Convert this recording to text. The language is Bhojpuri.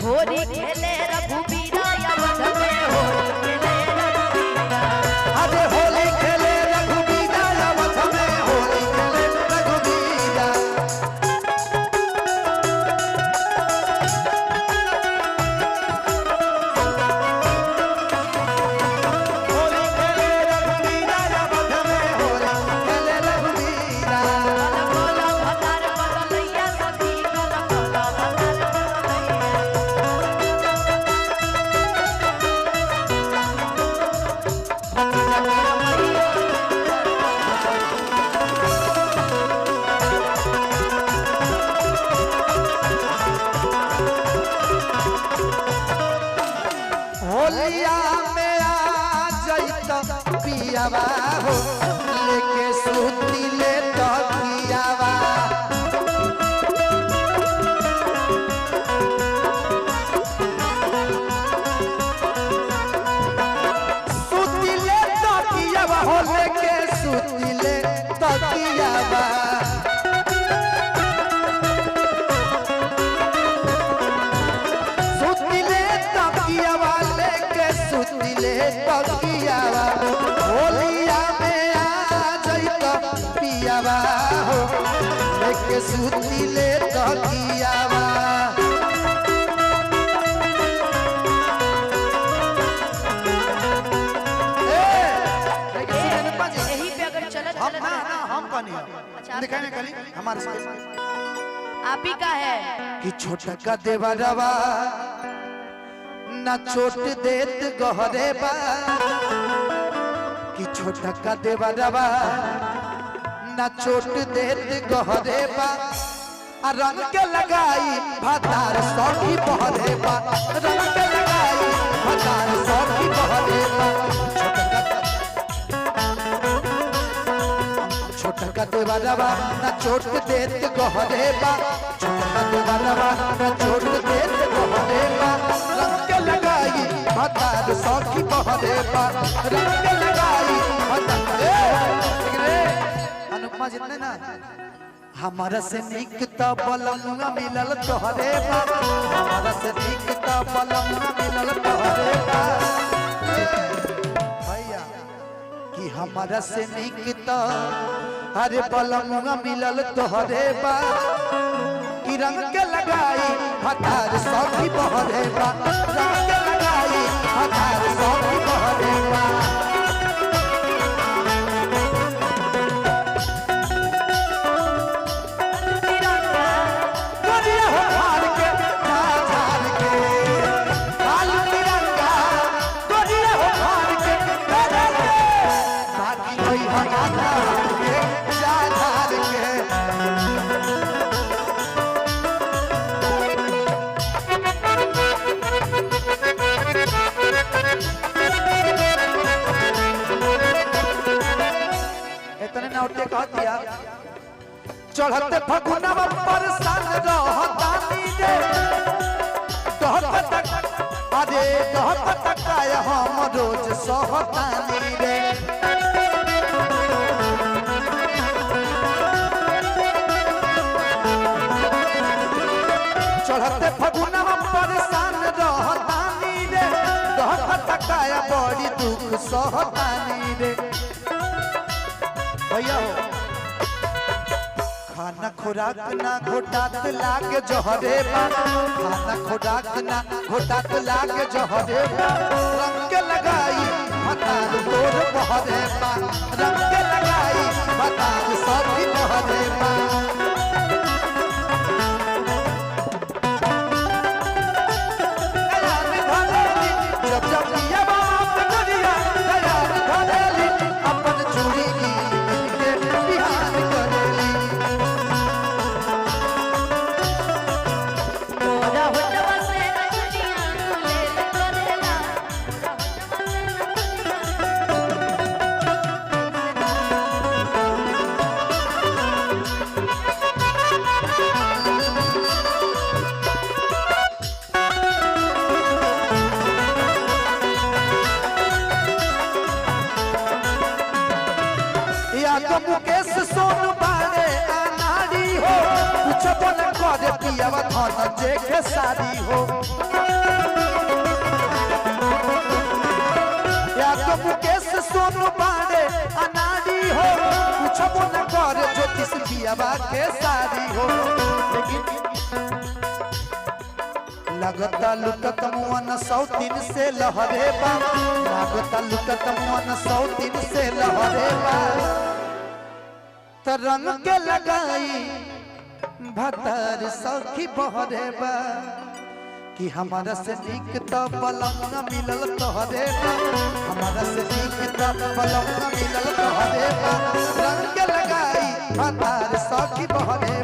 होली खेले रघुबीरा अवध में होली खेले रघुबीरा। अरे होली खेले रघुबीरा अवध में होली खेले रघुबीरा। होली खेले रघुबीरा अवध में होली खेले रघुबीरा। गल बोला भतार बदलैया सखी गल बोला भतार होलिया में आ जैत पियावा हो लेके सूती ले तकियावा। सूती ले तकियावा हो लेके सूती ले तकियावा। सुतिले तकियावा लेके सुतिले तकियावा। होलिया में आ जैत पियावा हो लेके सुतिले तकियावा। यही पे अगर चलत हम चलत ना रहे ना हम कनी अच्छा, आप दिखाने कली हमारे साथ आप ही का है कि छोटा का देवरवा ना चोट देत गहरे बा। कि छोटा का देवरवा ना चोट देत गहरे बा। आ रंग के लगाई भतार सौखी बहरे बा। रंग के लगाई भतार सौखी बहरे बा। छोटा का देवरवा ना चोट देत गहरे बा। छोटा का देवरवा ना चोट देत गहरे बा। रंग के लगाई भतार सौखी बहरे बा। रंग के लगाई अनुपमा जितने ना हमारा से निक तो बलमुआ मिलल तोहरे बा। हमारा से निक तो बलमुआ मिलल तोहरे बा। भैया कि हमारा से निक तो अरे बलमुआ मिलल तोहरे बा। कि रंग के लगाई भतार सौखी बहरे बा। रंग के लगाई भतार सौखी बहरे बा। गोरिया हो हार के झाड़ के लाल तिरंगा। गोरिया हो हार के बाकी कोई हमारा के झाड़ के। इतने नौटे कह दिया चढ़ते फगुनवा परेशान रहतानी रे। अरे दहकतकाय हम रोज सहतानी रे। चढ़ते फगुनवा परेशान रहतानी रे। दहकतकाय बड़ी दुख सहतानी रे। भैया हो खाना खुराक ना घोटात लागे जहरे बा। खाना खुराक ना घोटात लागे जहरे बा। रंग के लगाई भतार तोर बहरे बा। रंग के लगाई भतार सभी बहरे बा। जब जब पिया बाप गोरिया दयाल धरेली अपन चूड़ी की बिहान करेली। मोरा होटवा से रजनिया ले ले करेला। मोरा होटवा से या तो मुकेश सोन बारे अनाड़ी हो। कुछ बोल कर पियावा धन जे के सारी हो। न कर ज्योतिष पियावा के सारी हो लेकिन लगता लुटत मुअन 103 से लहरे बा लगता लुटत मुअन 103 से लहरे बा त रंग के लगाई भतर सखी बहरे बा कि हमारा से नीक त पलंग न मिलल तोहरे बा हमारा से नीक त पलंग न मिलल तोहरे बा रंग के लगाई भतर सखी बहरे